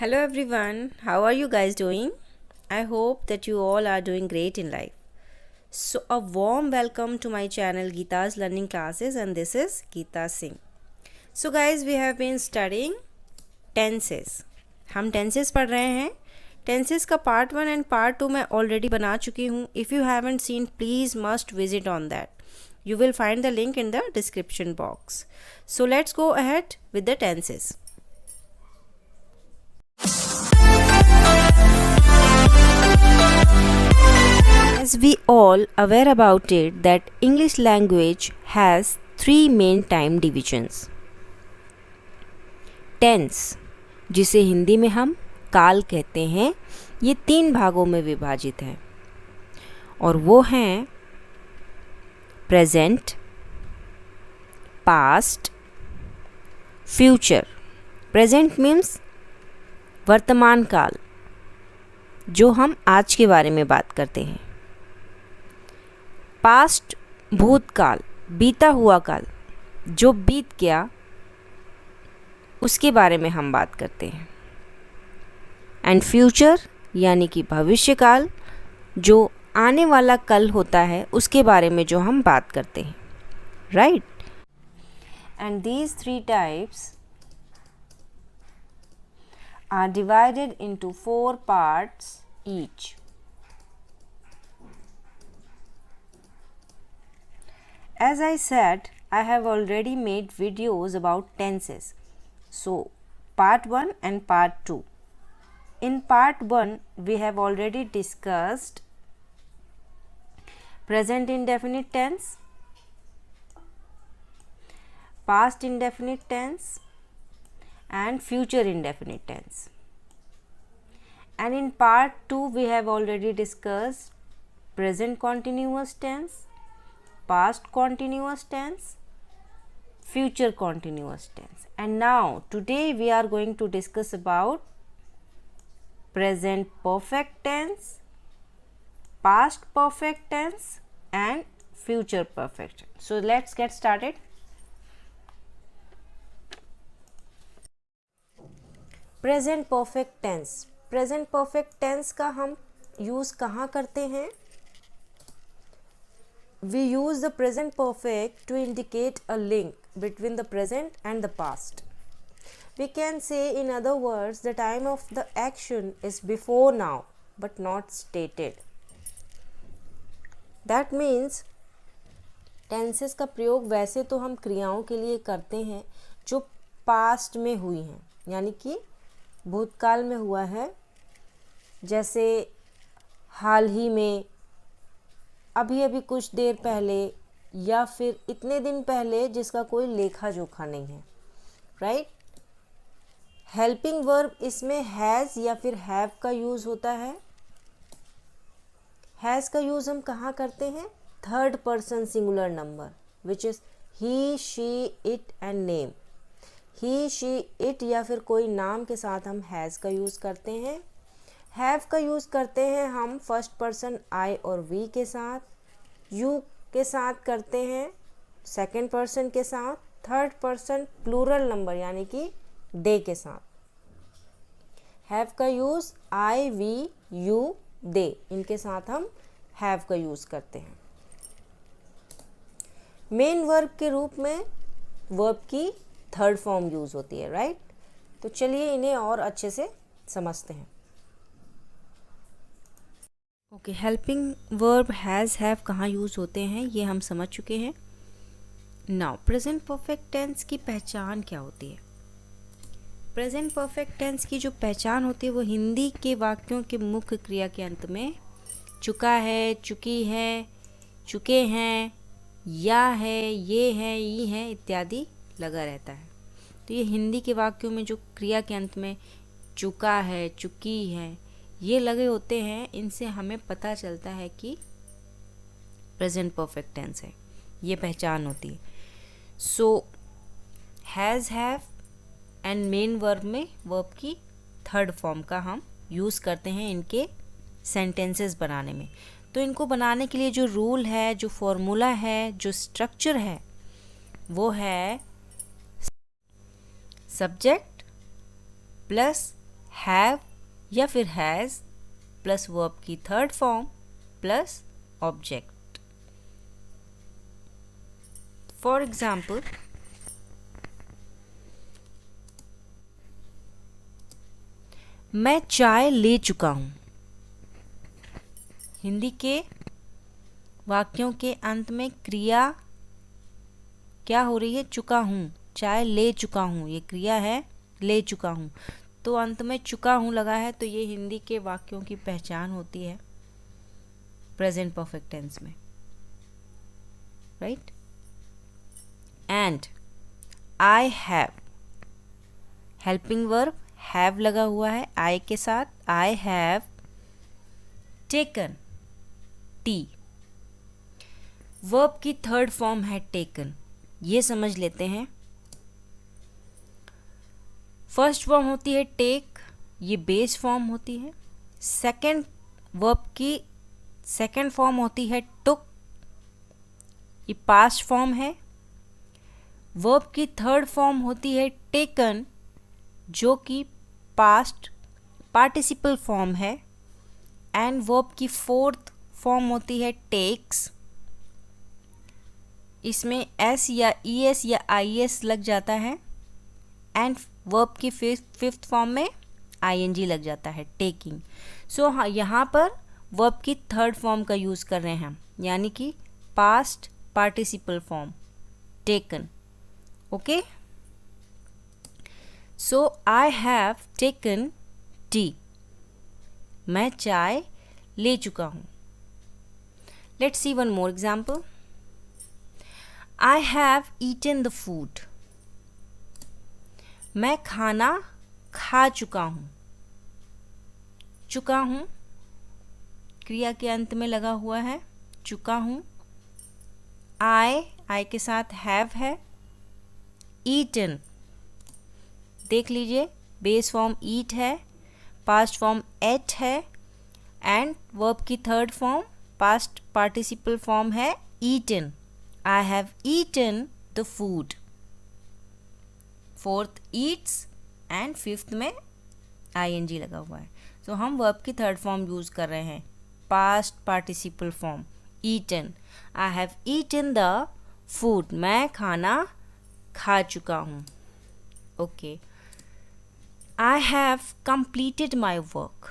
Hello everyone, how are you guys doing? I hope that you all are doing great in life. So, a warm welcome to my channel Geeta's Learning Classes, and this is Geeta Singh. So, guys, we have been studying tenses. हम tenses पढ़ रहे हैं. Tenses का part 1 and part 2 मैं already बना चुकी हूँ. If you haven't seen, please must visit on that. You will find the link in the description box. So, let's go ahead with the tenses. As we all aware about it that English language has three main time divisions. Tense, जिसे हिंदी में हम काल कहते हैं, ये 3 भागों में विभाजित है और वो हैं present, past, future. Present means वर्तमान काल, जो हम आज के बारे में बात करते हैं. पास्ट भूतकाल, बीता हुआ काल, जो बीत गया उसके बारे में हम बात करते हैं. एंड फ्यूचर यानी कि भविष्य काल, जो आने वाला कल होता है उसके बारे में जो हम बात करते हैं. Right. And these 3 types are divided into 4 parts each. As I said, I have already made videos about tenses. So, part 1 and part 2. In part 1, we have already discussed present indefinite tense, past indefinite tense, and future indefinite tense. And in part 2 we have already discussed present continuous tense, past continuous tense, future continuous tense. And now today we are going to discuss about present perfect tense, past perfect tense, and future perfect tense. So let's get started. Present perfect tense. Present perfect tense का हम use कहाँ करते हैं? We use the present perfect to indicate a link between the present and the past. We can say in other words the time of the action is before now but not stated. That means tenses का प्रयोग वैसे तो हम क्रियाओं के लिए करते हैं जो पास्ट में हुई हैं, यानी कि भूतकाल में हुआ है, जैसे हाल ही में, अभी अभी कुछ देर पहले, या फिर इतने दिन पहले जिसका कोई लेखा जोखा नहीं है. राइट. हेल्पिंग वर्ब इसमें हैज़ या फिर हैव का यूज़ होता है. हैज़ का यूज़ हम कहाँ करते हैं? Third person singular number which is he, she, it and name. He, she, it या फिर कोई नाम के साथ हम हैज़ का यूज़ करते हैं. हैव का यूज़ करते हैं हम फर्स्ट पर्सन आई और वी के साथ. यू के साथ करते हैं सेकंड पर्सन के साथ. थर्ड पर्सन प्लूरल नंबर यानी कि दे के साथ. हैव का यूज़ आई, वी, यू, दे, इनके साथ हम हैव का यूज़ करते हैं. मेन वर्ब के रूप में वर्ब की थर्ड फॉर्म यूज़ होती है. राइट. तो चलिए इन्हें और अच्छे से समझते हैं. Okay, helping verb has, have कहाँ यूज़ होते हैं ये हम समझ चुके हैं. नाउ प्रेजेंट परफेक्ट टेंस की पहचान क्या होती है? प्रेजेंट परफेक्ट टेंस की जो पहचान होती है वो हिंदी के वाक्यों के मुख्य क्रिया के अंत में चुका है, चुकी है, चुके हैं, या है, ये है, ई है इत्यादि लगा रहता है. तो ये हिंदी के वाक्यों में जो क्रिया के अंत में चुका है, चुकी है, ये लगे होते हैं, इनसे हमें पता चलता है कि प्रेजेंट परफेक्ट टेंस है. ये पहचान होती है. So has, have and main verb में वर्ब की थर्ड फॉर्म का हम यूज़ करते हैं इनके सेंटेंसेस बनाने में. तो इनको बनाने के लिए जो रूल है, जो फॉर्मूला है, जो स्ट्रक्चर है, वो है सब्जेक्ट प्लस हैव या फिर हैज़ प्लस वर्ब की third form plus object. For example, मैं चाय ले चुका हूँ। हिंदी के वाक्यों के अंत में क्रिया क्या हो रही है? चुका हूँ। चाय ले चुका हूँ, ये क्रिया है ले चुका हूँ, तो अंत में चुका हूँ लगा है, तो ये हिंदी के वाक्यों की पहचान होती है प्रेजेंट परफेक्ट टेंस में, right. And I have, helping verb have लगा हुआ है आई के साथ। आई हैव टेकन, टी, वर्ब की थर्ड फॉर्म है टेकन। ये समझ लेते हैं। फर्स्ट फॉर्म होती है टेक, ये बेस फॉर्म होती है। सेकंड वर्ब की सेकंड फॉर्म होती है टुक, ये पास्ट फॉर्म है। वर्ब की थर्ड फॉर्म होती है टेकन, जो कि पास्ट पार्टिसिपल फॉर्म है। एंड वर्ब की फोर्थ फॉर्म होती है टेक्स, इसमें एस या ई एस या आई एस लग जाता है। एंड वर्ब की फिफ्थ फॉर्म में आई एन जी लग जाता है, टेकिंग। सो हाँ, यहाँ पर वर्ब की थर्ड फॉर्म का यूज़ कर रहे हैं हम, यानी कि past participle form taken. Okay, so I have taken tea, मैं चाय ले चुका हूँ। Let's see one more example. I have eaten the food, मैं खाना खा चुका हूँ। चुका हूँ क्रिया के अंत में लगा हुआ है, चुका हूँ। आई के साथ हैव है। ईटन, देख लीजिए, बेस फॉर्म ईट है, पास्ट फॉर्म एट है, एंड वर्ब की third form past participle form है eaten. I have eaten the food. Fourth eats and fifth में आई एन जी लगा हुआ है। सो हम वर्ब की थर्ड फॉर्म यूज़ कर रहे हैं, past participle form eaten. I have eaten the food, मैं खाना खा चुका हूँ। Okay, I have completed my work,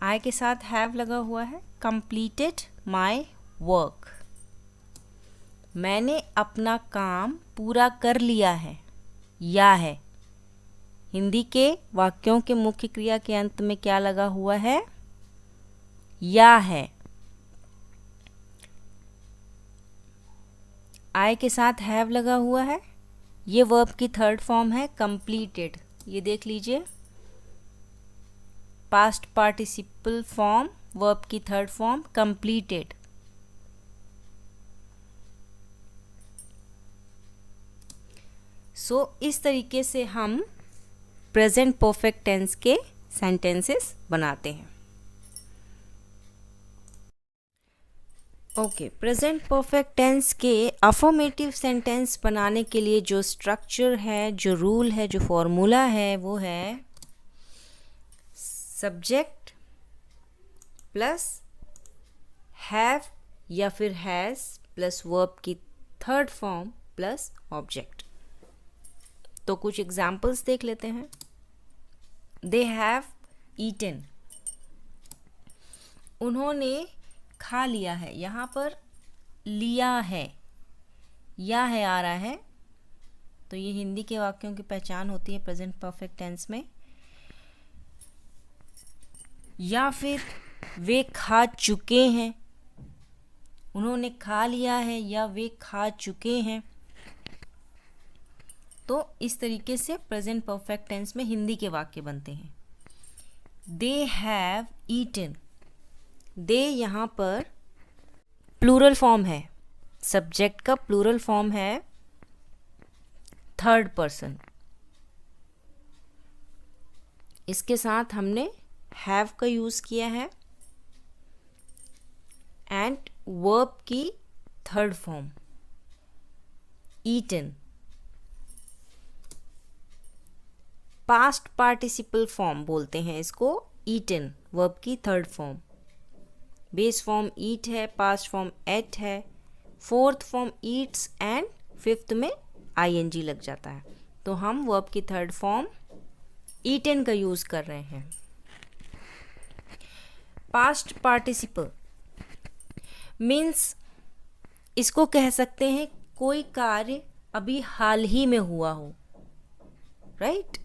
I के साथ हैव लगा हुआ है। कंप्लीटेड माई वर्क, मैंने अपना काम पूरा कर लिया है या है। हिंदी के वाक्यों के मुख्य क्रिया के अंत में क्या लगा हुआ है? या है। आई के साथ हैव लगा हुआ है, ये वर्ब की थर्ड फॉर्म है कंप्लीटेड। ये देख लीजिए, पास्ट पार्टिसिपल फॉर्म वर्ब की थर्ड फॉर्म कंप्लीटेड। सो इस तरीके से हम प्रेजेंट परफेक्ट टेंस के सेंटेंसेस बनाते हैं। ओके, प्रेजेंट परफेक्ट टेंस के अफर्मेटिव सेंटेंस बनाने के लिए जो स्ट्रक्चर है, जो रूल है, जो फॉर्मूला है, वो है सब्जेक्ट प्लस हैव या फिर हैज़ प्लस वर्ब की थर्ड फॉर्म प्लस ऑब्जेक्ट। तो कुछ एग्जाम्पल्स देख लेते हैं। दे हैव ईटन, उन्होंने खा लिया है। यहाँ पर लिया है, या है आ रहा है, तो ये हिंदी के वाक्यों की पहचान होती है प्रेजेंट परफेक्ट टेंस में। या फिर वे खा चुके हैं, उन्होंने खा लिया है या वे खा चुके हैं। तो इस तरीके से प्रेजेंट परफेक्ट टेंस में हिंदी के वाक्य बनते हैं। दे हैव ईटन, दे यहाँ पर प्लूरल फॉर्म है, सब्जेक्ट का प्लूरल फॉर्म है थर्ड पर्सन। इसके साथ हमने हैव का यूज़ किया है एंड वर्ब की third form eaten. Past participle form बोलते हैं इसको, ईटन वर्ब की third form. Base form eat है, पास्ट फॉर्म एट है, fourth form eats and fifth में आईएनजी लग जाता है। तो हम वर्ब की थर्ड फॉर्म ईटन का यूज़ कर रहे हैं। पास्ट पार्टिसिपल मीन्स इसको कह सकते हैं कोई कार्य अभी हाल ही में हुआ हो, राइट।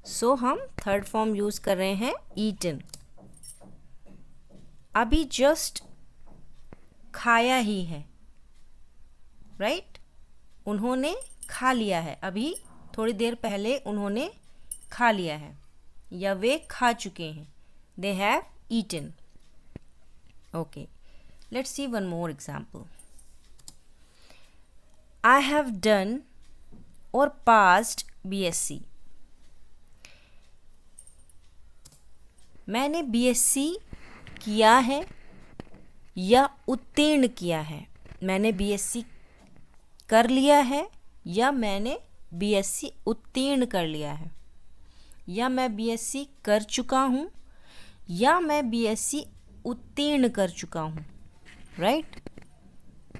सो हम थर्ड फॉर्म यूज़ कर रहे हैं ईटन। अभी जस्ट खाया ही है, राइट। उन्होंने खा लिया है, अभी थोड़ी देर पहले उन्होंने खा लिया है या वे खा चुके हैं। They have eaten. Okay, let's see one more example. I have done और पास्ट बीएससी। मैंने बीएससी किया है या उत्तीर्ण किया है। मैंने बीएससी कर लिया है या मैंने बीएससी उत्तीर्ण कर लिया है, या मैं बीएससी कर चुका हूँ या मैं बीएससी उत्तीर्ण कर चुका हूँ, राइट।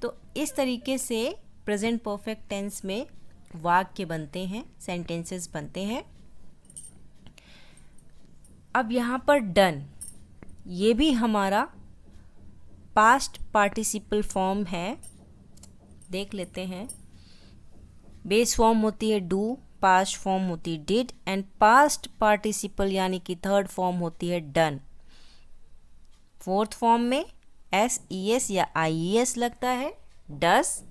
तो इस तरीके से प्रेजेंट परफेक्ट टेंस में वाक्य बनते हैं, सेंटेंसेस बनते हैं। अब यहाँ पर डन, ये भी हमारा पास्ट पार्टिसिपल फॉर्म है। देख लेते हैं। बेस फॉर्म होती है डू, पास्ट फॉर्म होती है डिड एंड पास्ट पार्टिसिपल यानी कि थर्ड फॉर्म होती है डन। फोर्थ फॉर्म में एस ई एस या आई ई एस लगता है, डस,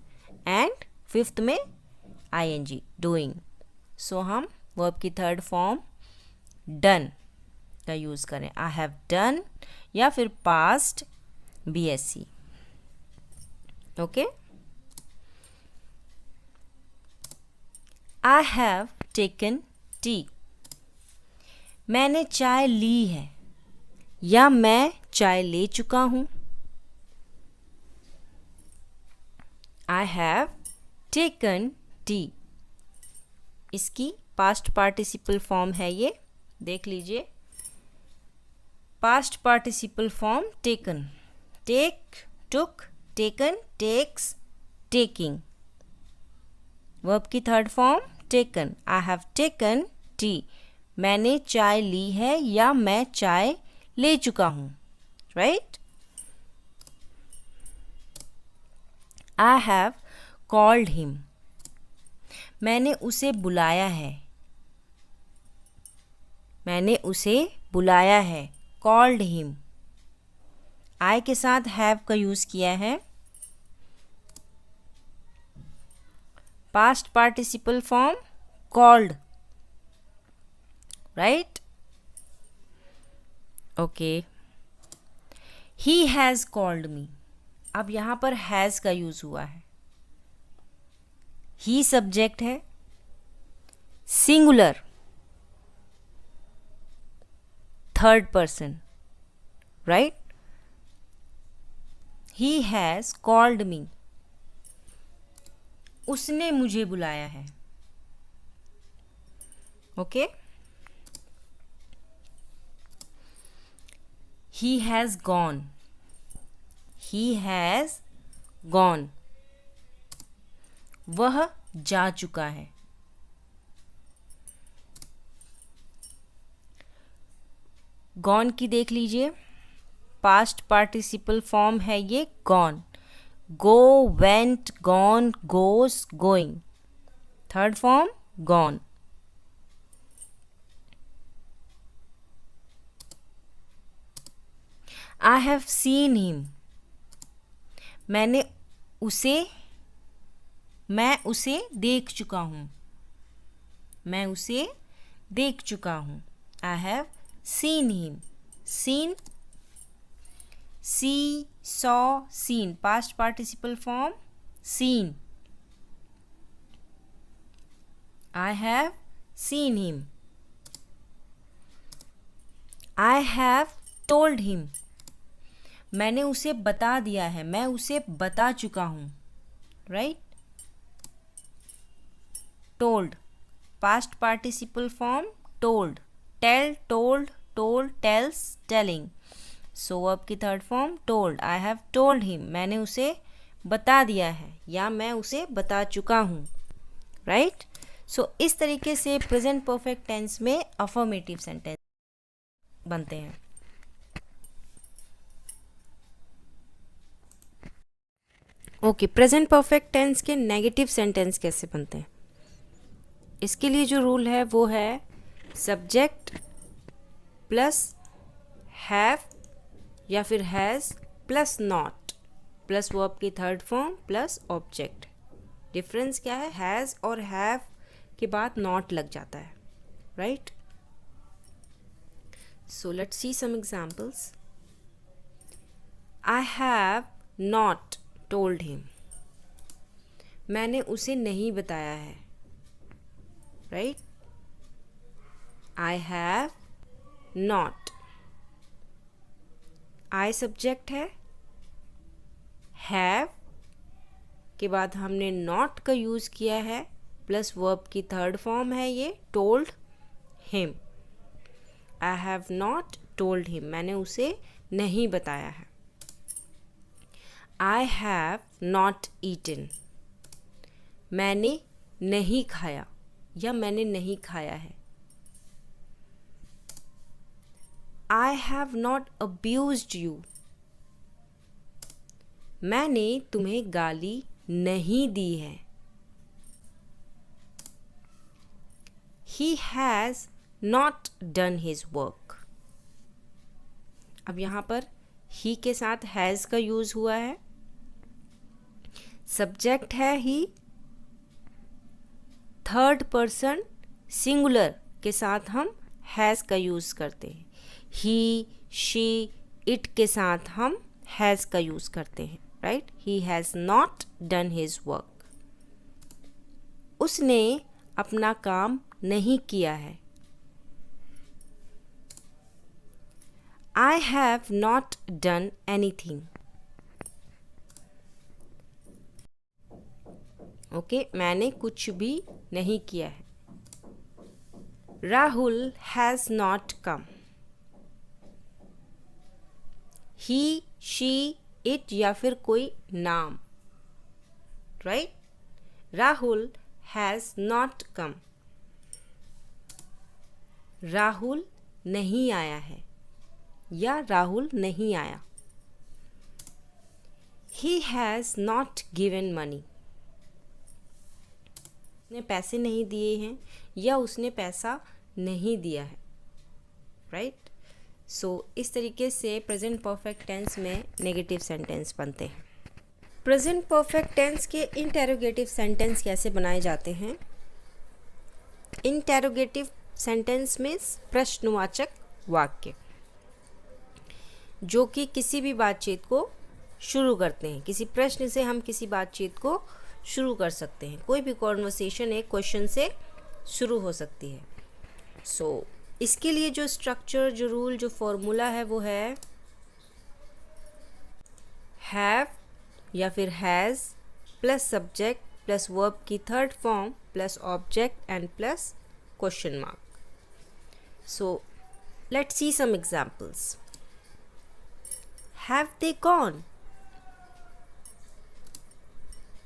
एंड फिफ्थ में आई एन जी, डूइंग। सो हम वर्ब की थर्ड फॉर्म डन का यूज़ करें। आई हैव डन या फिर past BSc. Okay, I have taken tea. मैंने चाय ली है या मैं चाय ले चुका हूँ। आई हैव टेकन टी, इसकी पास्ट पार्टिसिपल फॉर्म है ये, देख लीजिए। Past participle form taken, take, took, taken, takes, taking. Verb की third form taken. I have taken tea, मैंने चाय ली है या मैं चाय ले चुका हूँ, right. I have called him, मैंने उसे बुलाया है। मैंने उसे बुलाया है, कॉल्ड हिम। आई के साथ हैव का यूज़ किया है। Past participle form called, right. Okay, he has called me. अब यहाँ पर हैज़ का यूज़ हुआ है। ही सब्जेक्ट है, singular, third person, right. He has called me, उसने मुझे बुलाया है। Okay, he has gone, he has gone, वह जा चुका है। गॉन की देख लीजिए, पास्ट पार्टिसिपल फॉर्म है ये gone. Go, went, gone, goes, going. Third form gone. I have seen him, मैं उसे देख चुका हूँ। मैं उसे देख चुका हूँ। I have seen him, seen, see, saw, seen, past participle form seen. I have seen him. I have told him, मैंने उसे बता दिया है, मैं उसे बता चुका हूँ, right. Told, past participle form told, tell, told, told, tells, telling. So verb की third form told, I have told him, मैंने उसे बता दिया है या मैं उसे बता चुका हूँ. राइट. सो इस तरीके से प्रेजेंट परफेक्ट टेंस में अफर्मेटिव सेंटेंस बनते हैं. ओके, प्रेजेंट परफेक्ट टेंस के नेगेटिव सेंटेंस कैसे बनते हैं? इसके लिए जो रूल है वो है सब्जेक्ट प्लस हैव या फिर has plus not plus verb की third form plus object. Difference क्या है? हैज़ और हैव के बाद नॉट लग जाता है. Right. So let's see some examples. I have not told him, मैंने उसे नहीं बताया है. Right. I have not, I subject है, हैव के बाद हमने नॉट का यूज़ किया है प्लस वर्ब की थर्ड फॉर्म है ये told him. I have not told him, मैंने उसे नहीं बताया है. आई हैव नॉट ईटन, मैंने नहीं खाया या मैंने नहीं खाया है. आई हैव नॉट अब्यूज्ड यू, मैंने तुम्हें गाली नहीं दी है. He has not done his work. अब यहाँ पर he के साथ has का यूज़ हुआ है. सब्जेक्ट है he, थर्ड पर्सन सिंगुलर के साथ हम has का यूज़ करते हैं. he, she, it के साथ हम has का यूज़ करते हैं. Right. he has not done his work. उसने अपना काम नहीं किया है. I have not done anything. Okay, मैंने कुछ भी नहीं किया है. Rahul has not come. He, she, it या फिर कोई नाम. Right. Rahul has not come. Rahul नहीं आया है या राहुल नहीं आया. He has not given money. उसने पैसे नहीं दिए हैं या उसने पैसा नहीं दिया है. राइट. सो इस तरीके से प्रेजेंट परफेक्ट टेंस में नेगेटिव सेंटेंस बनते हैं. प्रेजेंट परफेक्ट टेंस के इंटेरोगेटिव सेंटेंस कैसे बनाए जाते हैं? इंटेरोगेटिव सेंटेंस में प्रश्नवाचक वाक्य जो कि किसी भी बातचीत को शुरू करते हैं. किसी प्रश्न से हम किसी बातचीत को शुरू कर सकते हैं. कोई भी कॉन्वर्सेशन एक क्वेश्चन से शुरू हो सकती है. सो इसके लिए जो स्ट्रक्चर, जो रूल, जो फॉर्मूला है वो है हैव या फिर has plus subject plus verb की third form plus object and plus question mark. So let's see some examples. Have they gone,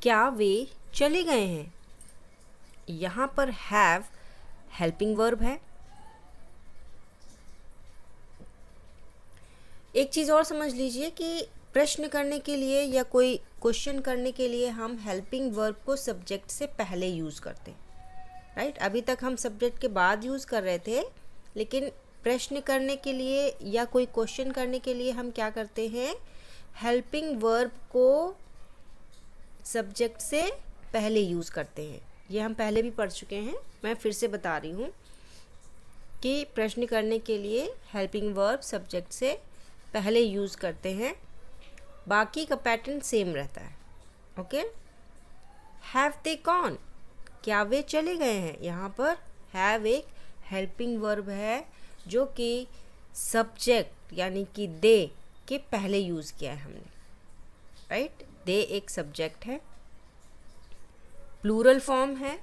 क्या वे चले गए हैं. यहाँ पर हैव हेल्पिंग वर्ब है. एक चीज़ और समझ लीजिए कि प्रश्न करने के लिए या कोई क्वेश्चन करने के लिए हम हेल्पिंग वर्ब को सब्जेक्ट से पहले यूज़ करते हैं. राइट. अभी तक हम सब्जेक्ट के बाद यूज़ कर रहे थे, लेकिन प्रश्न करने के लिए या कोई क्वेश्चन करने के लिए हम क्या करते हैं? हेल्पिंग वर्ब को सब्जेक्ट से पहले यूज़ करते हैं. ये हम पहले भी पढ़ चुके हैं, मैं फिर से बता रही हूँ कि प्रश्न करने के लिए हेल्पिंग वर्ब सब्जेक्ट से पहले यूज़ करते हैं. बाकी का पैटर्न सेम रहता है. ओके. हैव दे गॉन, क्या वे चले गए हैं. यहाँ पर हैव एक हेल्पिंग वर्ब है जो कि सब्जेक्ट यानी कि दे के पहले यूज़ किया है हमने. राइट. दे एक सब्जेक्ट है, प्लूरल फॉर्म है,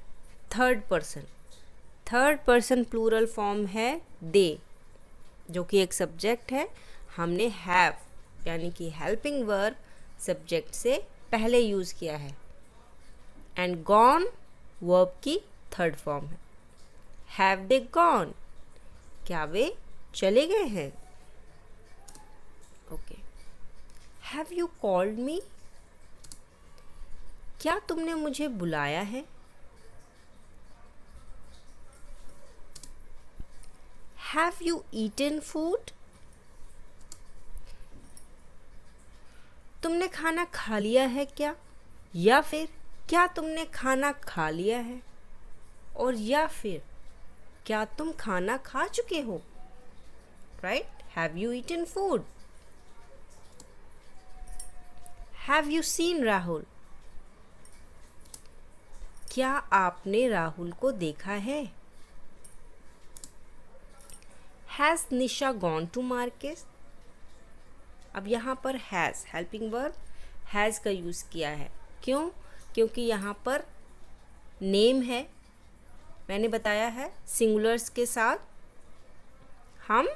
third person. Third person plural form है दे, जो कि एक सब्जेक्ट है। हमने हैव यानी कि हेल्पिंग वर्ब सब्जेक्ट से पहले यूज़ किया है। एंड गॉन वर्ब की थर्ड फॉर्म है। हैव दे गॉन, क्या वे चले गए हैं? Okay. Have you called me, क्या तुमने मुझे बुलाया है? हैव यू ईटन फूड, तुमने खाना खा लिया है क्या? या फिर क्या तुमने खाना खा लिया है? और या फिर क्या तुम खाना खा चुके हो? Right, have you eaten food. Have you seen Rahul, क्या आपने राहुल को देखा है? Has Nisha gone to market, अब यहाँ पर हैज़ हेल्पिंग वर्ब हैज़ का यूज़ किया है। क्यों? क्योंकि यहाँ पर नेम है। मैंने बताया है सिंगुलर्स के साथ हम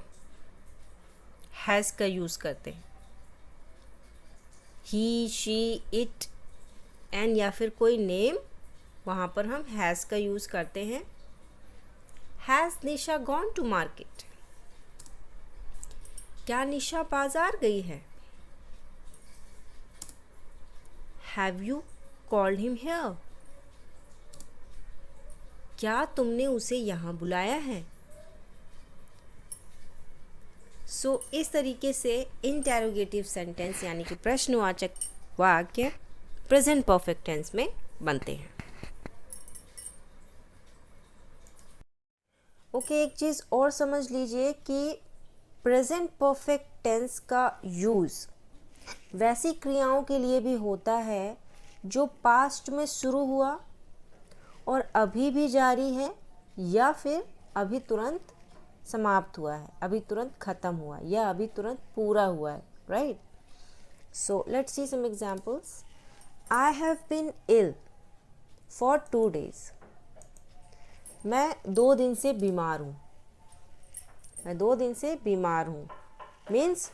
हैज़ का यूज़ करते हैं। ही, शी, इट एंड या फिर कोई नेम, वहाँ पर हम हैज़ का यूज़ करते हैं। Has Nisha gone to market, क्या निशा बाजार गई है? Have you called him here, क्या तुमने उसे यहाँ बुलाया है? सो इस तरीके से इंटेरोगेटिव सेंटेंस यानी कि प्रश्नवाचक वाक्य प्रेजेंट परफेक्ट टेंस में बनते हैं। ओके, एक चीज़ और समझ लीजिए कि प्रेजेंट परफेक्ट टेंस का यूज़ वैसी क्रियाओं के लिए भी होता है जो पास्ट में शुरू हुआ और अभी भी जारी है, या फिर अभी तुरंत समाप्त हुआ है, अभी तुरंत ख़त्म हुआ है, या अभी तुरंत पूरा हुआ है। Right, so let's see some examples. I have been ill for 2 days, मैं 2 दिन से बीमार हूँ। मैं 2 दिन से बीमार हूँ मीन्स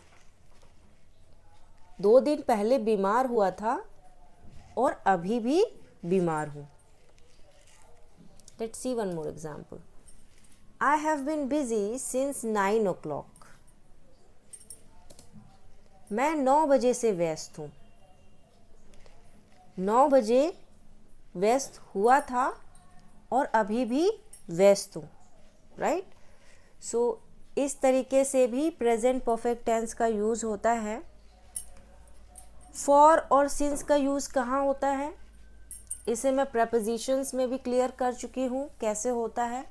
2 दिन पहले बीमार हुआ था और अभी भी बीमार हूँ। Let's see one more example. I have been busy since 9 o'clock, मैं 9 बजे से व्यस्त हूँ। 9 बजे व्यस्त हुआ था और अभी भी व्यस्त हूँ। राइट, सो इस तरीके से भी प्रेजेंट परफेक्ट टेंस का यूज़ होता है। फॉर और सिंस का यूज़ कहाँ होता है, इसे मैं प्रेपोजिशंस में भी क्लियर कर चुकी हूँ कैसे होता है।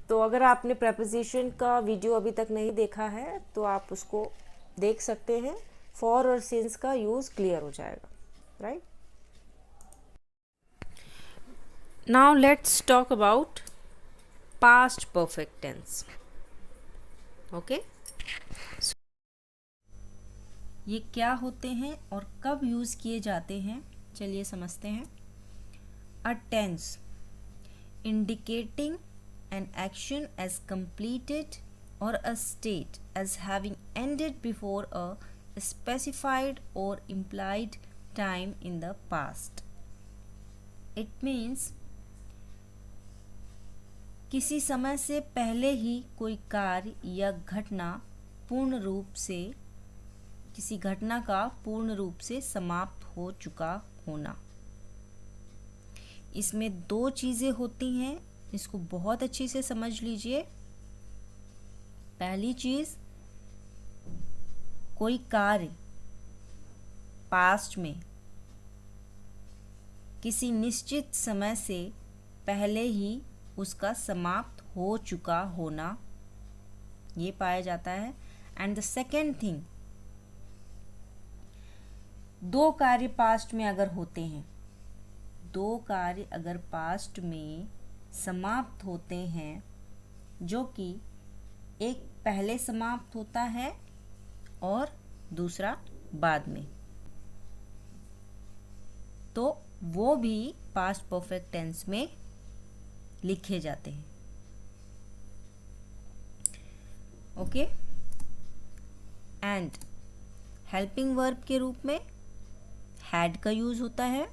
तो अगर आपने प्रेपोजिशन का वीडियो अभी तक नहीं देखा है तो आप उसको देख सकते हैं। फॉर और सिंस का यूज़ क्लियर हो जाएगा। Right, now let's talk about past perfect tense. Okay, ये क्या होते हैं और कब यूज़ किए जाते हैं, चलिए समझते हैं। A tense indicating an action as completed or a state as having ended before a specified or implied time in the past. It means किसी समय से पहले ही कोई कार्य या घटना पूर्ण रूप से, किसी घटना का पूर्ण रूप से समाप्त हो चुका होना। इसमें 2 चीज़ें होती हैं, इसको बहुत अच्छी से समझ लीजिए। पहली चीज़, कोई कार्य पास्ट में किसी निश्चित समय से पहले ही उसका समाप्त हो चुका होना, ये पाया जाता है। एंड द सेकेंड थिंग, 2 कार्य पास्ट में अगर होते हैं, 2 कार्य अगर पास्ट में समाप्त होते हैं, जो कि एक पहले समाप्त होता है और दूसरा बाद में, तो वो भी पास्ट परफेक्ट टेंस में लिखे जाते हैं। ओके, एंड हेल्पिंग वर्ब के रूप में हैड का यूज होता है।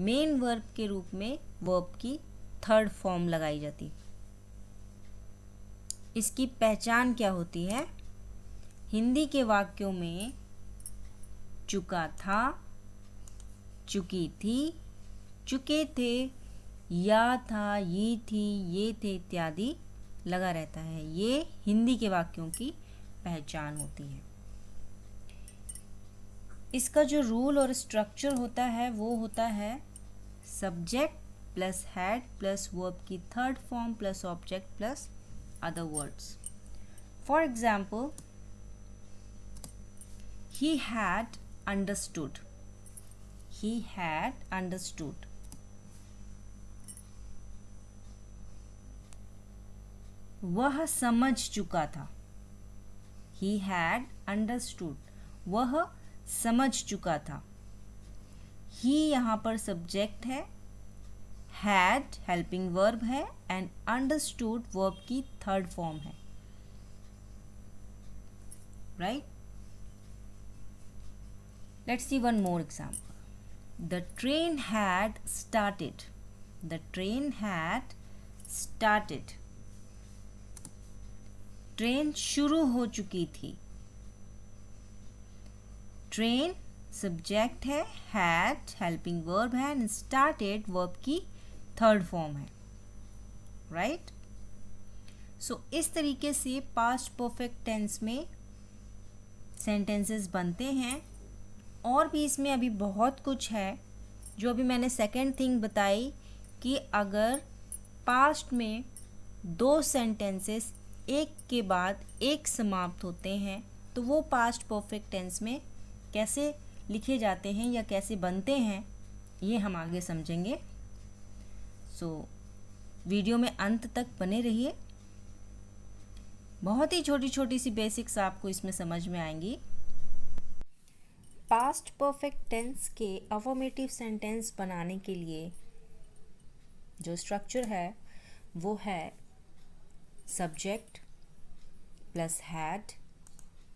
मेन वर्ब के रूप में वर्ब की थर्ड फॉर्म लगाई जाती है। इसकी पहचान क्या होती है? हिंदी के वाक्यों में चुका था, चुकी थी, चुके थे, या था, ये थी, ये थे इत्यादि लगा रहता है। ये हिंदी के वाक्यों की पहचान होती है। इसका जो रूल और स्ट्रक्चर होता है वो होता है subject plus had plus verb की third form plus object plus other words. For example, he had understood, he had understood, वह समझ चुका था, he had understood, वह समझ चुका था। he यहाँ पर सब्जेक्ट है, had हेल्पिंग वर्ब है एंड अंडरस्टूड वर्ब की थर्ड फॉर्म है, right? Let's see one more example. The train had started. The train had started. Train शुरू हो चुकी थी। ट्रेन सब्जेक्ट है, had हेल्पिंग वर्ब है एंड started वर्ब की थर्ड फॉर्म है, राइट? सो इस तरीके से पास्ट परफेक्ट टेंस में सेंटेंसेस बनते हैं। और भी इसमें अभी बहुत कुछ है जो अभी मैंने सेकेंड थिंग बताई कि अगर पास्ट में दो सेंटेंसेस एक के बाद एक समाप्त होते हैं तो वो पास्ट परफेक्ट टेंस में कैसे लिखे जाते हैं या कैसे बनते हैं, ये हम आगे समझेंगे। सो वीडियो में अंत तक बने रहिए। बहुत ही छोटी छोटी सी बेसिक्स आपको इसमें समझ में आएंगी। पास्ट परफेक्ट टेंस के अफर्मेटिव सेंटेंस बनाने के लिए जो स्ट्रक्चर है वो है subject plus had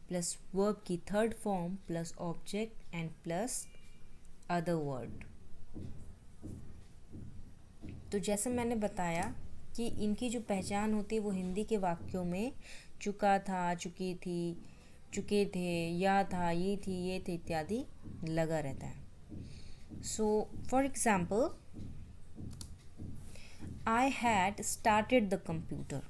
plus verb की third form plus object and plus other word. तो जैसे मैंने बताया कि इनकी जो पहचान होती है वो हिंदी के वाक्यों में चुका था, चुकी थी, चुके थे, या था, ये थी, ये थे इत्यादि लगा रहता है। So for example, I had started the computer.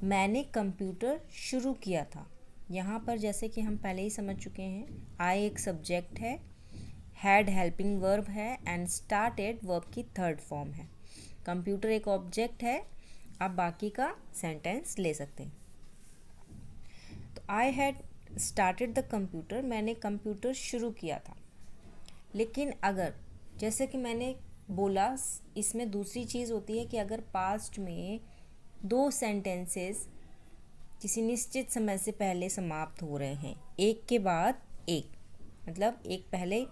मैंने कंप्यूटर शुरू किया था। यहाँ पर जैसे कि हम पहले ही समझ चुके हैं, आई एक सब्जेक्ट है, हैड हेल्पिंग वर्ब है एंड स्टार्टेड वर्ब की थर्ड फॉर्म है। कंप्यूटर एक ऑब्जेक्ट है। आप बाकी का सेंटेंस ले सकते हैं। तो I had started the computer, मैंने कंप्यूटर शुरू किया था। लेकिन अगर जैसे कि मैंने बोला, इसमें दूसरी चीज़ होती है कि अगर पास्ट में दो सेंटेंसेस किसी निश्चित समय से पहले समाप्त हो रहे हैं, एक के बाद एक, मतलब एक पहले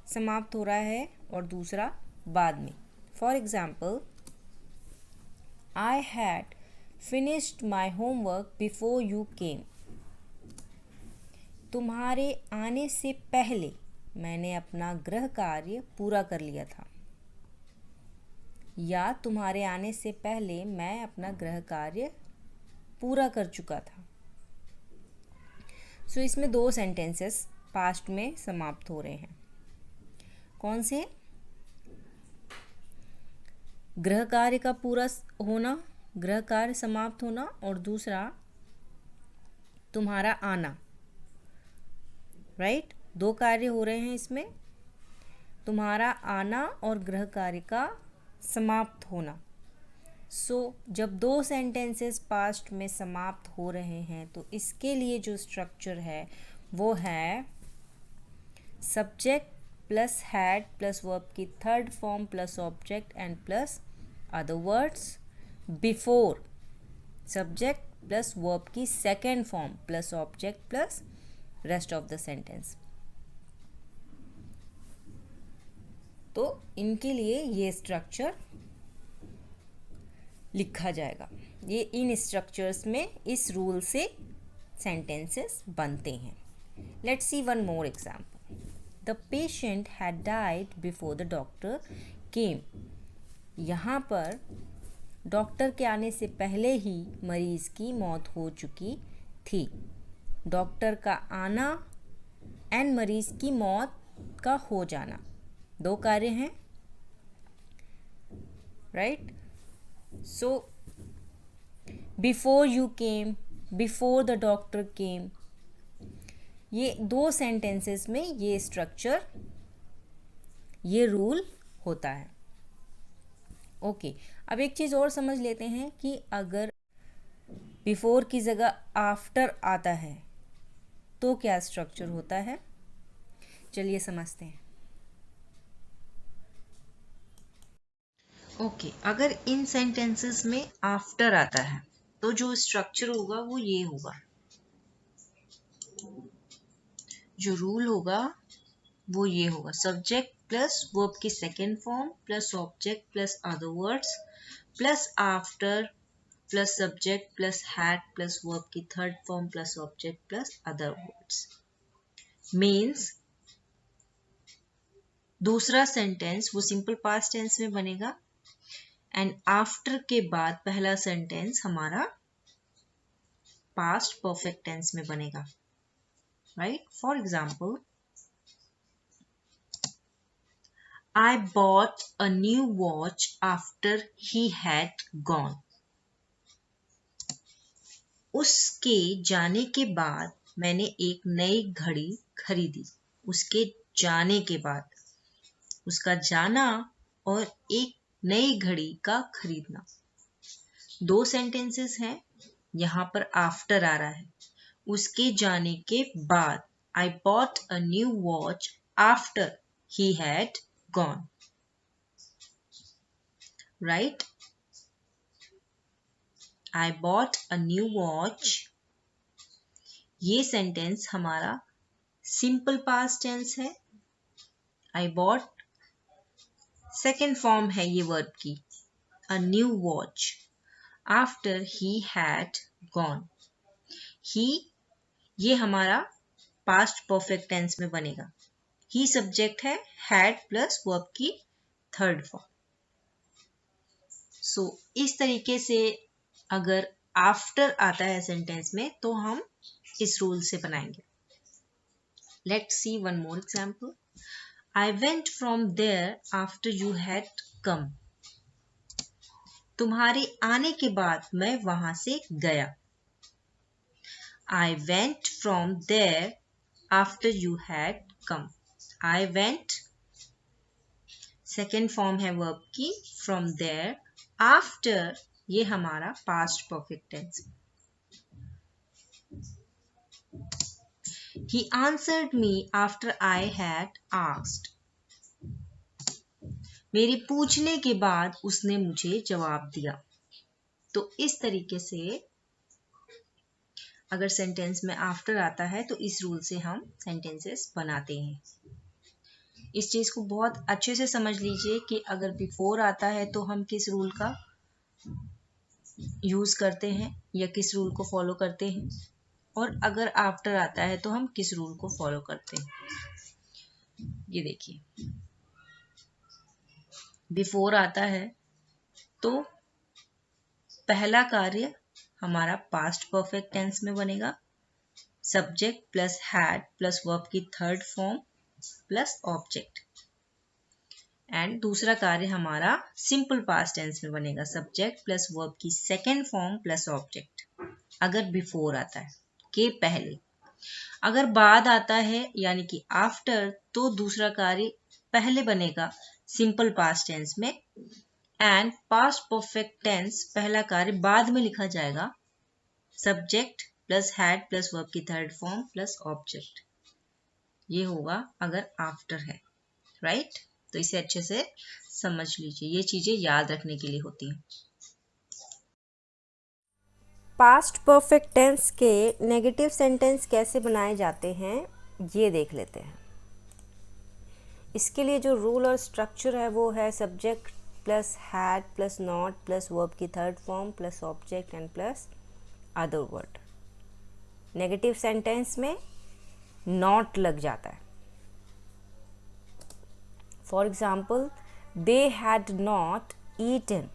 समाप्त हो रहा है और दूसरा बाद में। For example, I had finished my homework before you came. तुम्हारे आने से पहले मैंने अपना गृह कार्य पूरा कर लिया था, या तुम्हारे आने से पहले मैं अपना गृह कार्य पूरा कर चुका था। सो इसमें दो सेंटेंसेस पास्ट में समाप्त हो रहे हैं। कौन से? गृह कार्य का पूरा होना, गृह कार्य समाप्त होना, और दूसरा तुम्हारा आना, राइट? दो कार्य हो रहे हैं इसमें, तुम्हारा आना और गृह कार्य का समाप्त होना। सो जब दो सेंटेंसेस पास्ट में समाप्त हो रहे हैं तो इसके लिए जो स्ट्रक्चर है वो है subject plus had plus verb की third form plus object and plus other words before subject plus verb की second form plus object plus rest of the sentence. तो इनके लिए ये स्ट्रक्चर लिखा जाएगा। ये इन स्ट्रक्चर्स में इस रूल से सेंटेंसेस बनते हैं। Let's see one more example. The patient had died before the doctor केम। यहाँ पर डॉक्टर के आने से पहले ही मरीज की मौत हो चुकी थी। डॉक्टर का आना एंड मरीज की मौत का हो जाना, दो कार्य हैं, right? So before you came, before the doctor केम, ये दो सेंटेंसेस में ये स्ट्रक्चर, ये रूल होता है। ओके, अब एक चीज़ और समझ लेते हैं कि अगर बिफोर की जगह आफ्टर आता है तो क्या स्ट्रक्चर होता है। चलिए समझते हैं। ओके, अगर इन सेंटेंसेस में आफ्टर आता है तो जो स्ट्रक्चर होगा वो ये होगा, जो रूल होगा वो ये होगा, सब्जेक्ट प्लस वर्ब की second form plus object plus other words plus after plus subject plus had plus verb की third form plus object plus other words. Means दूसरा सेंटेंस वो सिंपल पास्ट टेंस में बनेगा एंड आफ्टर के बाद पहला sentence हमारा पास्ट परफेक्ट टेंस में बनेगा, right? For example, I bought a new watch after he had gone. उसके जाने के बाद मैंने एक नई घड़ी खरीदी। उसके जाने के बाद, उसका जाना और एक नई घड़ी का खरीदना, दो सेंटेंसेस हैं। यहाँ पर आफ्टर आ रहा है, उसके जाने के बाद I bought a new watch after he had gone, right? I bought a new watch, ये सेंटेंस हमारा सिंपल पास्ट टेंस है। I bought सेकेंड फॉर्म है ये वर्ब की, a new watch after he had gone। he ये हमारा past perfect tense में बनेगा। ही सब्जेक्ट है, हैड प्लस वर्ब की थर्ड फॉर्म। सो इस तरीके से अगर आफ्टर आता है सेंटेंस में तो हम इस रूल से बनाएंगे। Let's see one more example. I went from there after you had come. तुम्हारे आने के बाद मैं वहां से गया। I went from there after you had come. I went second form है वर्ब की, from there, after ये हमारा past perfect tense. He answered me after I had asked. मेरे पूछने के बाद उसने मुझे जवाब दिया। तो इस तरीके से अगर सेंटेंस में आफ्टर आता है तो इस रूल से हम सेंटेंसेस बनाते हैं। इस चीज को बहुत अच्छे से समझ लीजिए कि अगर बिफोर आता है तो हम किस रूल का यूज करते हैं या किस रूल को फॉलो करते हैं, और अगर आफ्टर आता है तो हम किस रूल को फॉलो करते हैं। ये देखिए, बिफोर आता है तो पहला कार्य हमारा पास्ट परफेक्ट टेंस में बनेगा, subject plus had plus verb की third form plus object. And दूसरा कार्य हमारा सिंपल पास्ट टेंस में बनेगा, सब्जेक्ट प्लस वर्ब की सेकेंड फॉर्म प्लस ऑब्जेक्ट, अगर बिफोर आता है के पहले। अगर बाद आता है यानी कि आफ्टर, तो दूसरा कार्य पहले बनेगा सिंपल पास्ट टेंस में, एंड पास्ट परफेक्ट टेंस पहला कार्य बाद में लिखा जाएगा, subject plus had plus verb की थर्ड फॉर्म प्लस ऑब्जेक्ट। ये होगा अगर आफ्टर है, राइट? तो इसे अच्छे से समझ लीजिए, ये चीजें याद रखने के लिए होती हैं। पास्ट परफेक्ट टेंस के नेगेटिव सेंटेंस कैसे बनाए जाते हैं ये देख लेते हैं। इसके लिए जो रूल और स्ट्रक्चर है वो है subject plus had plus not plus verb की third form plus object and plus other word. Negative sentence में नॉट लग जाता है। For example, they had not eaten,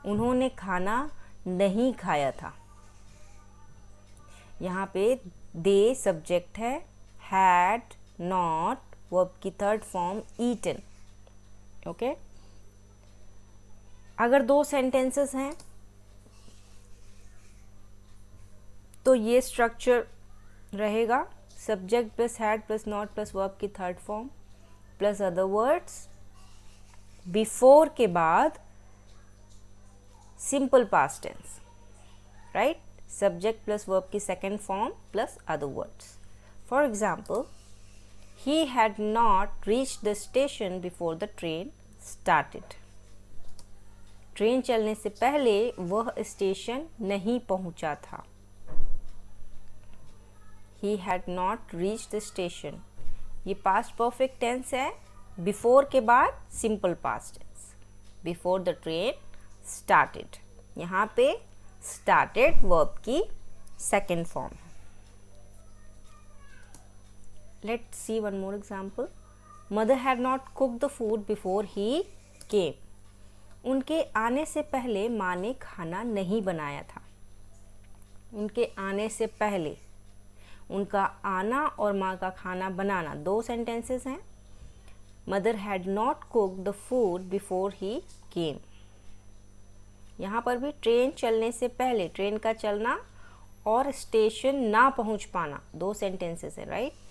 उन्होंने खाना नहीं खाया था। यहाँ पे दे सब्जेक्ट है, हैड नॉट वर्ब की थर्ड फॉर्म ईटन। ओके, अगर दो सेंटेंसेस हैं तो ये स्ट्रक्चर रहेगा, subject plus had plus not plus verb की third form plus other words, before के बाद simple past tense, right, subject plus verb की second form plus other words. For example, he had not reached the station before the train started. Train चलने से पहले वह station नहीं पहुंचा था। He had not reached the station, ये past perfect tense है, बिफोर के बाद simple past tense, before the train started. यहाँ पे स्टार्टेड वर्ब की second form. Let's see one more example. Mother had not cooked the food before he came. उनके आने से पहले माँ ने खाना नहीं बनाया था। उनके आने से पहले, उनका आना और माँ का खाना बनाना दो सेंटेंसेस हैं। Mother had not cooked the food before he came. यहाँ पर भी ट्रेन चलने से पहले, ट्रेन का चलना और स्टेशन ना पहुँच पाना, दो सेंटेंसेस है, राइट।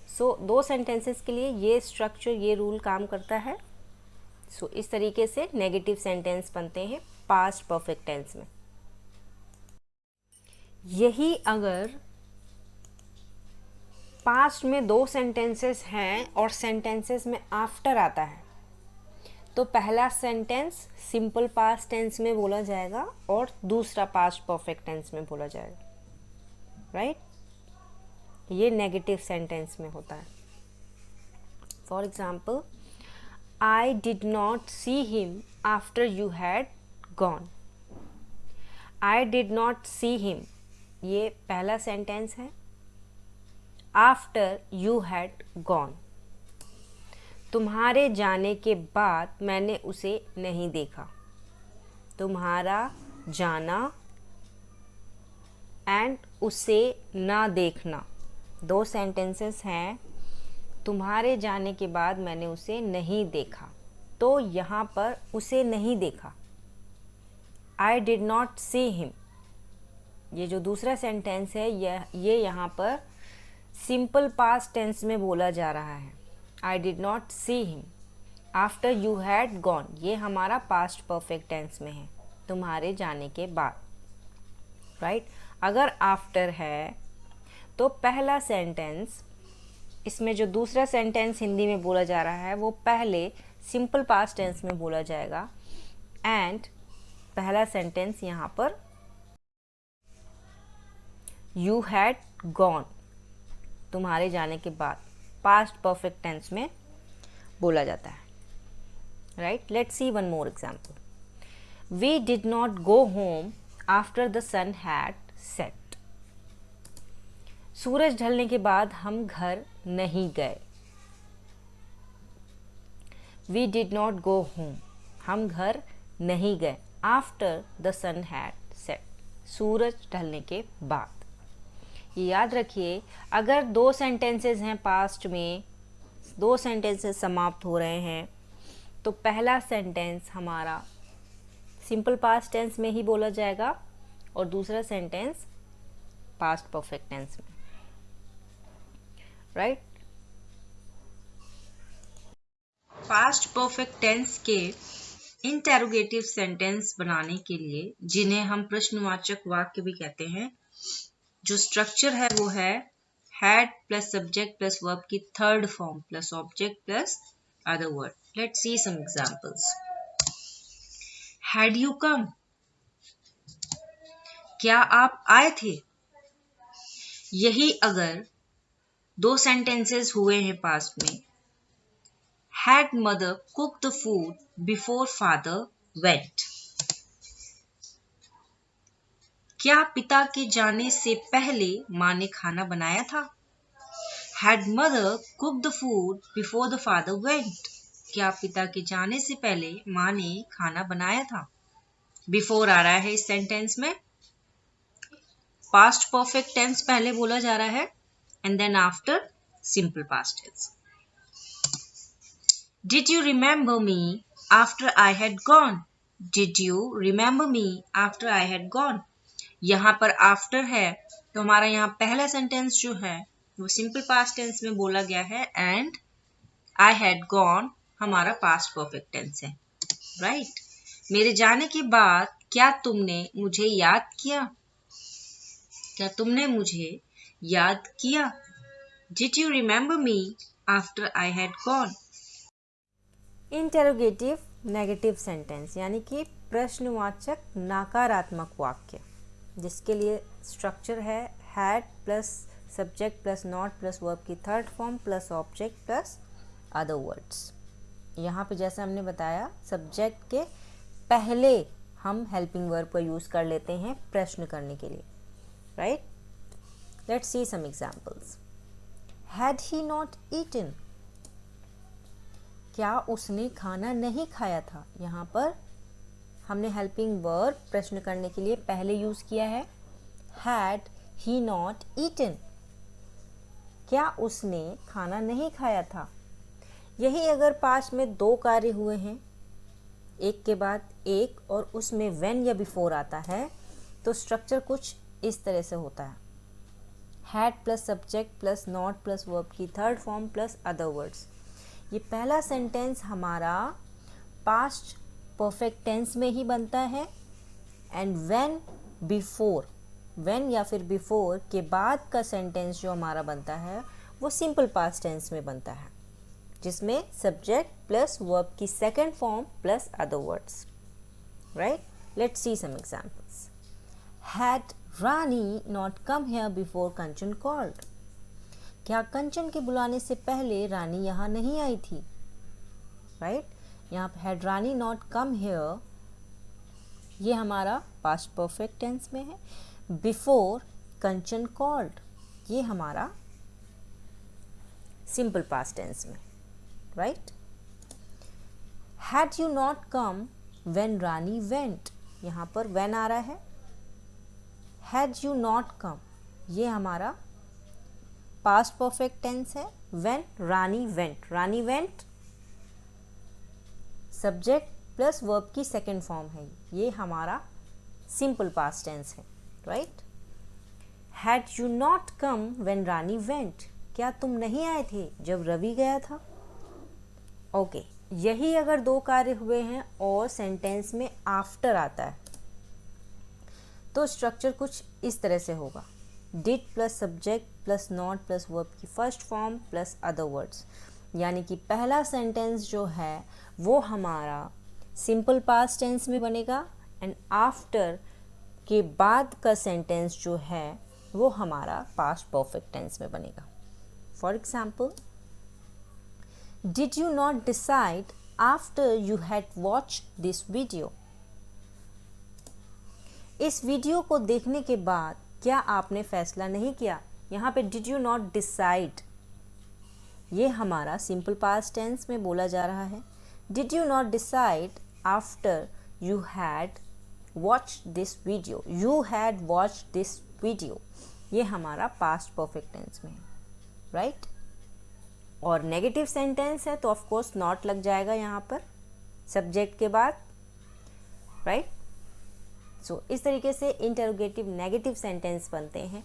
सो दो सेंटेंसेस के लिए ये स्ट्रक्चर, ये रूल काम करता है। सो इस तरीके से नेगेटिव सेंटेंस बनते हैं पास्ट परफेक्ट टेंस में। यही अगर पास्ट में दो सेंटेंसेस हैं और सेंटेंसेस में आफ्टर आता है तो पहला सेंटेंस सिंपल पास्ट टेंस में बोला जाएगा और दूसरा पास्ट परफेक्ट टेंस में बोला जाएगा, राइट। ये नेगेटिव सेंटेंस में होता है। For example, I did not see him after you had gone. I did not see him, ये पहला सेंटेंस है। आफ्टर यू हैड गॉन, तुम्हारे जाने के बाद मैंने उसे नहीं देखा। तुम्हारा जाना एंड उसे ना देखना दो सेंटेंसेस हैं। तुम्हारे जाने के बाद मैंने उसे नहीं देखा, तो यहाँ पर उसे नहीं देखा, I did not see him. ये जो दूसरा सेंटेंस है ये यहाँ पर सिंपल पास्ट टेंस में बोला जा रहा है। I did not see him after you had gone, ये हमारा पास्ट परफेक्ट टेंस में है, तुम्हारे जाने के बाद, राइट। अगर आफ्टर है तो पहला सेंटेंस, इसमें जो दूसरा सेंटेंस हिंदी में बोला जा रहा है वो पहले सिंपल पास्ट टेंस में बोला जाएगा एंड पहला सेंटेंस यहाँ पर यू हैड गॉन, तुम्हारे जाने के बाद पास्ट परफेक्ट टेंस में बोला जाता है, right. Let's see one more example. We did not go home after the sun had set. सूरज ढलने के बाद हम घर नहीं गए। We did not go home, हम घर नहीं गए after the sun had set, सूरज ढलने के बाद। ये याद रखिए, अगर दो सेंटेंसेस हैं पास्ट में, दो सेंटेंसेस समाप्त हो रहे हैं तो पहला सेंटेंस हमारा सिंपल पास्ट टेंस में ही बोला जाएगा और दूसरा सेंटेंस पास्ट परफेक्ट टेंस में, राइट। पास्ट परफेक्ट टेंस के इंटेरोगेटिव सेंटेंस बनाने के लिए, जिन्हें हम प्रश्नवाचक वाक्य भी कहते हैं, जो स्ट्रक्चर है वो है had plus subject plus verb की third form plus object plus other word. Let's see some examples. Had you come, क्या आप आए थे। यही अगर दो सेंटेंसेस हुए हैं पास्ट में, Had mother cooked the food before father went? क्या पिता के जाने से पहले माँ ने खाना बनाया था? Had mother cooked the food before the father went? क्या पिता के जाने से पहले माँ ने खाना बनाया था? Before आ रहा है इस सेंटेंस में, पास्ट परफेक्ट टेंस पहले बोला जा रहा है, and then after simple past tense. Did you remember me after I had gone? Did you remember me after I had gone? यहाँ पर आफ्टर है तो हमारा यहाँ पहला सेंटेंस जो है वो सिंपल पास्ट टेंस में बोला गया है, एंड आई हैड गॉन हमारा पास्ट परफेक्ट टेंस है. राइट. मेरे जाने के बाद क्या तुमने मुझे याद किया? क्या तुमने मुझे याद किया? Did you remember me after I had gone? Interrogative negative sentence यानी कि प्रश्नवाचक नकारात्मक वाक्य, जिसके लिए स्ट्रक्चर है had plus subject plus not plus verb की third form plus object plus other words. यहाँ पे जैसा हमने बताया सब्जेक्ट के पहले हम हेल्पिंग वर्ब का यूज़ कर लेते हैं प्रश्न करने के लिए. Right. Let's see some examples. Had he not eaten? क्या उसने खाना नहीं खाया था? यहाँ पर हमने हेल्पिंग वर्ब प्रश्न करने के लिए पहले यूज़ किया है हैड ही नॉट ईटन. क्या उसने खाना नहीं खाया था? यही अगर पास्ट में दो कार्य हुए हैं, एक के बाद एक, और उसमें व्हेन या बिफोर आता है, तो स्ट्रक्चर कुछ इस तरह से होता है. Had plus subject plus not plus verb की third form plus other words. ये पहला सेंटेंस हमारा पास्ट परफेक्ट टेंस में ही बनता है, एंड व्हेन बिफोर, व्हेन या फिर बिफोर के बाद का सेंटेंस जो हमारा बनता है वो सिंपल पास्ट टेंस में बनता है, जिसमें सब्जेक्ट प्लस वर्ब की second form plus other words. Right. Let's see some examples. Had Rani not come here before Kanchan called? क्या कंचन के बुलाने से पहले रानी यहाँ नहीं आई थी? राइट. यहाँ पे had Rani not come here, ये हमारा पास्ट परफेक्ट टेंस में है. बिफोर कंचन कॉल्ड, ये हमारा सिंपल पास्ट टेंस में. Right. Had you not come when Rani went? यहाँ पर व्हेन आ रहा है. हैड यू नॉट कम, ये हमारा पास्ट परफेक्ट टेंस है. When Rani went, Rani went subject plus verb की सेकंड फॉर्म है, ये हमारा सिंपल पास्ट टेंस है. Right. Had you not come when Rani went? क्या तुम नहीं आए थे जब रवि गया था? ओके. यही अगर दो कार्य हुए हैं और सेंटेंस में आफ्टर आता है तो स्ट्रक्चर कुछ इस तरह से होगा. Did plus subject plus not plus verb की first form plus other words, यानी कि पहला सेंटेंस जो है वो हमारा सिंपल पास्ट टेंस में बनेगा, एंड आफ्टर के बाद का सेंटेंस जो है वो हमारा पास्ट परफेक्ट टेंस में बनेगा. For example, did you not decide after you had watched this video? इस वीडियो को देखने के बाद क्या आपने फैसला नहीं किया? यहाँ पे डिड यू नॉट डिसाइड, ये हमारा सिंपल पास्ट टेंस में बोला जा रहा है. Did you not decide after you had watched this video, you had watched this video, ये हमारा पास्ट परफेक्ट टेंस में है. राइट. और नेगेटिव सेंटेंस है तो ऑफ कोर्स नॉट लग जाएगा यहाँ पर सब्जेक्ट के बाद. राइट. सो इस तरीके से इंटरोगेटिव नेगेटिव सेंटेंस बनते हैं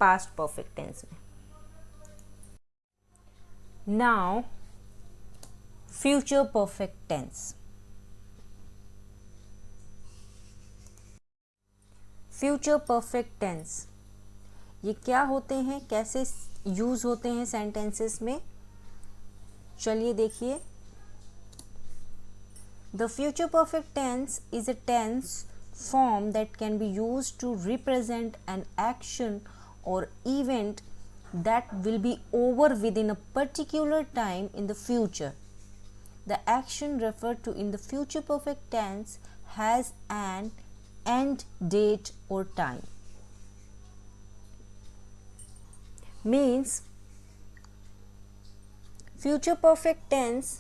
पास्ट परफेक्ट टेंस में. Now future perfect tense. Future perfect tense ये क्या होते हैं, कैसे यूज होते हैं सेंटेंसेस में, चलिए देखिए. The future perfect tense is a tense form that can be used to represent an action or event that will be over within a particular time in the future. the action referred to in the future perfect tense has an end date or time. Means future perfect tense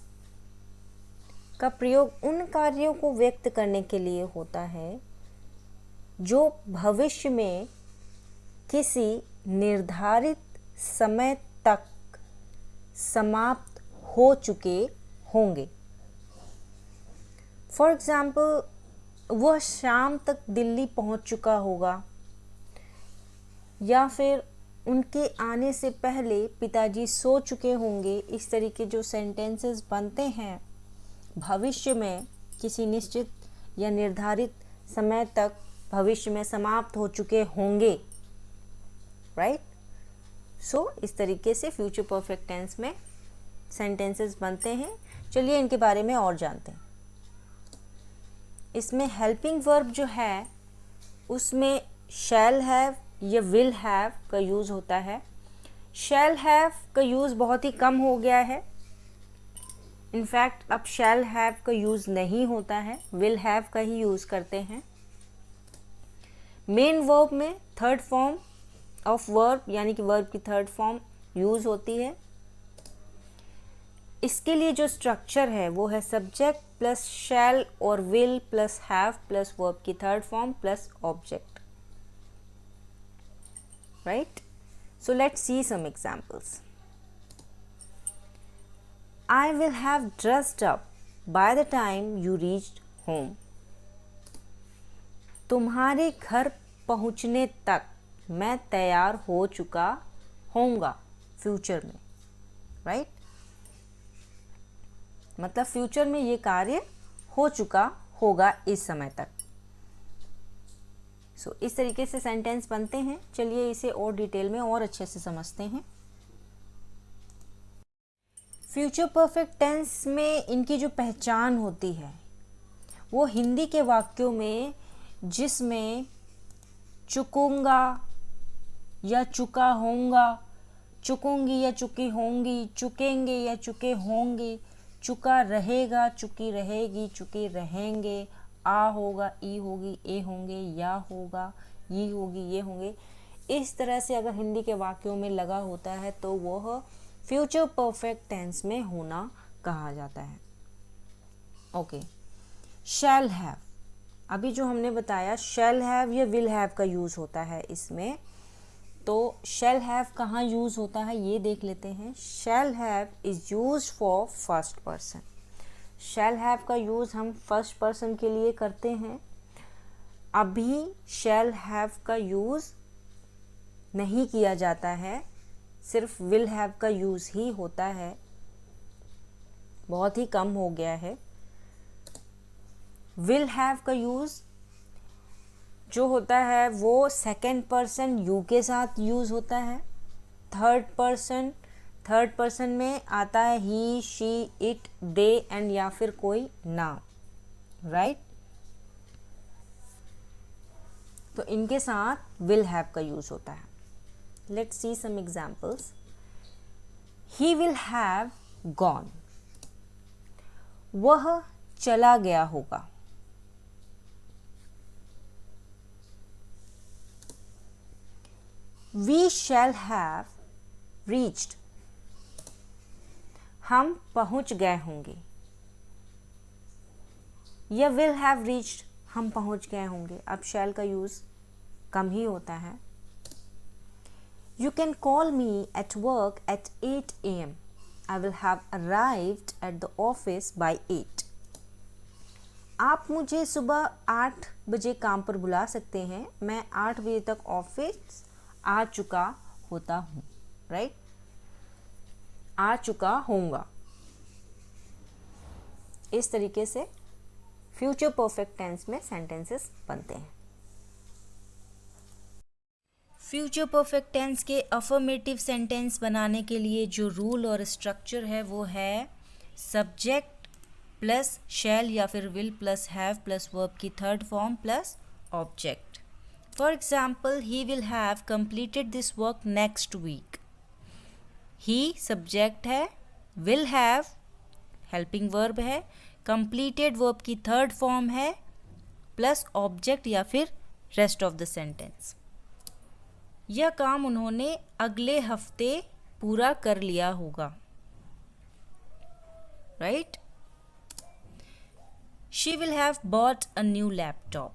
का प्रयोग उन कार्यों को व्यक्त करने के लिए होता है जो भविष्य में किसी निर्धारित समय तक समाप्त हो चुके होंगे. फॉर एग्जाम्पल, वह शाम तक दिल्ली पहुंच चुका होगा, या फिर उनके आने से पहले पिताजी सो चुके होंगे. इस तरीके जो सेंटेंसेस बनते हैं भविष्य में किसी निश्चित या निर्धारित समय तक भविष्य में समाप्त हो चुके होंगे, राइट. सो इस तरीके से फ्यूचर परफेक्ट टेंस में सेंटेंसेस बनते हैं. चलिए इनके बारे में और जानते हैं. इसमें हेल्पिंग वर्ब जो है उसमें शैल हैव या विल हैव का यूज़ होता है. शैल हैव का यूज़ बहुत ही कम हो गया है. इनफैक्ट अब शैल हैव का यूज़ नहीं होता है, विल हैव का ही यूज़ करते हैं. मेन वर्ब में थर्ड फॉर्म ऑफ वर्ब यानी कि वर्ब की थर्ड फॉर्म यूज़ होती है. इसके लिए जो स्ट्रक्चर है वो है सब्जेक्ट प्लस शैल और will plus have plus verb की third form plus object. Right? So let's see some examples. I will have dressed up by the time you reached home. तुम्हारे घर पहुंचने तक मैं तैयार हो चुका होऊंगा फ्यूचर में, राइट. मतलब फ्यूचर में ये कार्य हो चुका होगा इस समय तक. सो इस तरीके से सेंटेंस बनते हैं. चलिए इसे और डिटेल में और अच्छे से समझते हैं. फ्यूचर परफेक्ट टेंस में इनकी जो पहचान होती है वो हिंदी के वाक्यों में जिसमें चुकूंगा या चुका होऊंगा, चुकूंगी या चुकी होंगी, चुकेंगे या चुके होंगे, चुका रहेगा, चुकी रहेगी, चुके रहेंगे, आ होगा, ई होगी, ए होंगे, या होगा, ये होगी, ये होंगे. इस तरह से अगर हिंदी के वाक्यों में लगा होता है तो वह फ्यूचर परफेक्ट टेंस में होना कहा जाता है. ओके. शैल हैव, अभी जो हमने बताया शैल हैव या विल हैव का यूज़ होता है इसमें. तो शैल हैव कहाँ यूज़ होता है ये देख लेते हैं. Shall have is used for first person. Shall have का यूज़ हम फर्स्ट पर्सन के लिए करते हैं. अभी शैल हैव का यूज़ नहीं किया जाता है, सिर्फ विल हैव का यूज़ ही होता है. बहुत ही कम हो गया है. विल हैव का यूज़ जो होता है वो सेकंड पर्सन यू के साथ यूज़ होता है. थर्ड पर्सन में आता है ही, शी, इट, दे एंड या फिर कोई नाम, राइट. तो इनके साथ विल हैव का यूज होता है. Let's see some examples. He will have gone, वह चला गया होगा. वी शैल हैव रीच्ड, हम पहुंच गए होंगे. या विल हैव रीच्ड, हम पहुंच गए होंगे. अब शैल का यूज कम ही होता है. You can call me at work at 8 AM. I will have arrived at the office by 8. आप मुझे सुबह 8 बजे काम पर बुला सकते हैं, मैं 8 बजे तक ऑफिस आ चुका होता हूँ, राइट. आ चुका होऊंगा. इस तरीके से फ्यूचर परफेक्ट टेंस में सेंटेंसेस बनते हैं. फ्यूचर परफेक्ट टेंस के अफर्मेटिव सेंटेंस बनाने के लिए जो रूल और स्ट्रक्चर है वो है सब्जेक्ट प्लस शैल या फिर will plus have plus verb की third form plus object. For example, he will have completed this work next week. He subject है, विल हैव हेल्पिंग वर्ब है, कंप्लीटेड वर्ब की third form है, plus object या फिर rest of the sentence. यह काम उन्होंने अगले हफ्ते पूरा कर लिया होगा, right. She will have bought a new laptop.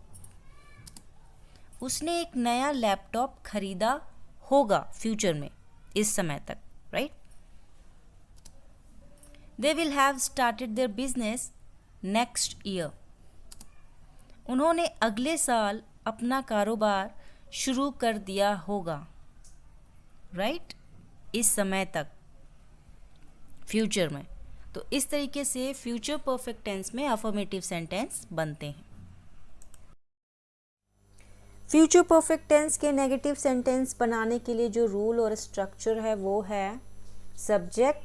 उसने एक नया लैपटॉप खरीदा होगा फ्यूचर में, इस समय तक, right. They will have started their business next year. उन्होंने अगले साल अपना कारोबार शुरू कर दिया होगा, राइट, इस समय तक, फ्यूचर में। तो इस तरीके से फ्यूचर परफेक्ट टेंस में अफर्मेटिव सेंटेंस बनते हैं। फ्यूचर परफेक्ट टेंस के नेगेटिव सेंटेंस बनाने के लिए जो रूल और स्ट्रक्चर है वो है सब्जेक्ट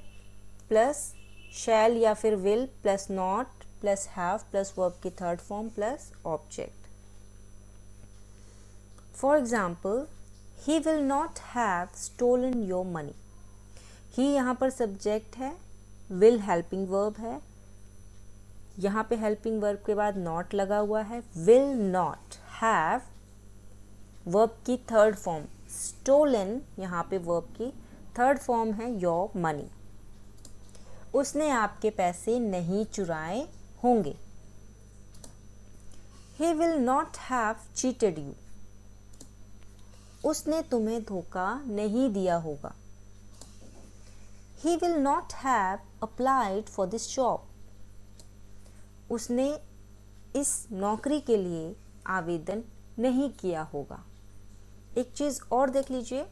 प्लस शैल या फिर will plus not plus have plus verb की third form plus object. For example, he will not have stolen your money. He यहाँ पर सब्जेक्ट है, विल हेल्पिंग वर्ब है, यहाँ पे हेल्पिंग वर्ब के बाद नॉट लगा हुआ है। विल नॉट हैव वर्ब की थर्ड फॉर्म, स्टोलन यहाँ पे वर्ब की थर्ड फॉर्म है योर मनी। उसने आपके पैसे नहीं चुराए होंगे। ही will not have cheated you. उसने तुम्हें धोखा नहीं दिया होगा। He will not have applied for this job. उसने इस नौकरी के लिए आवेदन नहीं किया होगा। एक चीज़ और देख लीजिए,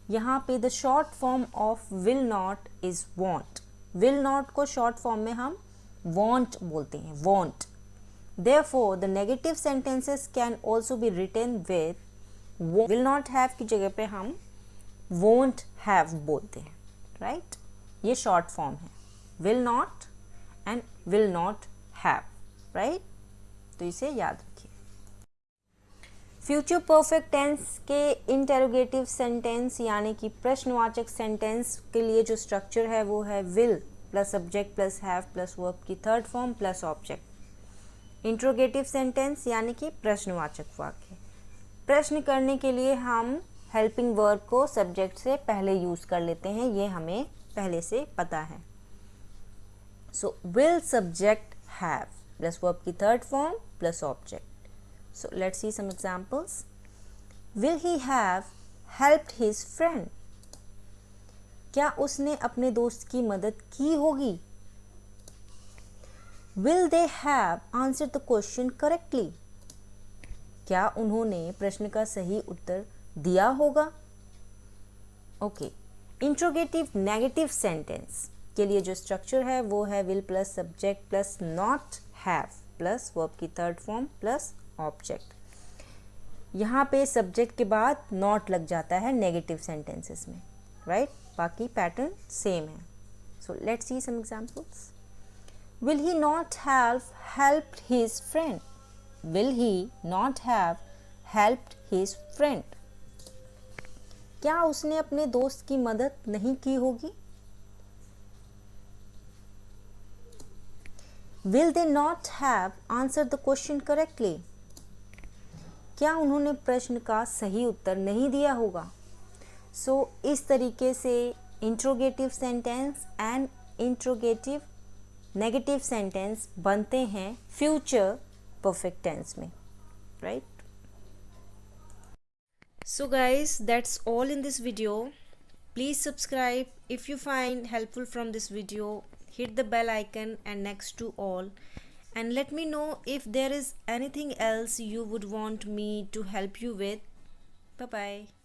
यहाँ पे the short form of will not is want. Will not को शॉर्ट फॉर्म में हम वॉन्ट बोलते हैं, want. Therefore, the negative sentences can also be written with will not have की जगह पे हम won't have बोलते हैं, राइट। ये शॉर्ट फॉर्म है, will not and will not have, right. तो इसे याद रखिए। फ्यूचर परफेक्ट टेंस के इंटेरोगेटिव सेंटेंस यानी कि प्रश्नवाचक सेंटेंस के लिए जो स्ट्रक्चर है वो है will plus subject plus have plus verb की third form plus object. Interrogative sentence यानी कि प्रश्नवाचक वाक्य। प्रश्न करने के लिए हम हेल्पिंग वर्ब को सब्जेक्ट से पहले यूज कर लेते हैं, ये हमें पहले से पता है। So will subject have plus verb की third form plus object. So let's see some examples. Will he have helped his friend. क्या उसने अपने दोस्त की मदद की होगी। Will they have answered the question correctly. क्या उन्होंने प्रश्न का सही उत्तर दिया होगा। ओके, इंट्रोगेटिव नेगेटिव सेंटेंस के लिए जो स्ट्रक्चर है वो है will plus subject plus not have plus verb की थर्ड फॉर्म प्लस ऑब्जेक्ट। यहाँ पे सब्जेक्ट के बाद नॉट लग जाता है नेगेटिव सेंटेंसेस में, राइट। बाकी पैटर्न सेम है। So let's see some examples. Will he not have helped his friend. Will he not have helped his friend. क्या उसने अपने दोस्त की मदद नहीं की होगी। Will they not have answer the question correctly. क्या उन्होंने प्रश्न का सही उत्तर नहीं दिया होगा। सो इस तरीके से interrogative sentence and interrogative negative sentence बनते हैं फ्यूचर परफेक्ट टेंस में, right. So guys, that's all in this video. Please subscribe if you find helpful from this video. Hit the bell icon and next to all, and let me know if there is anything else you would want me to help you with. Bye bye.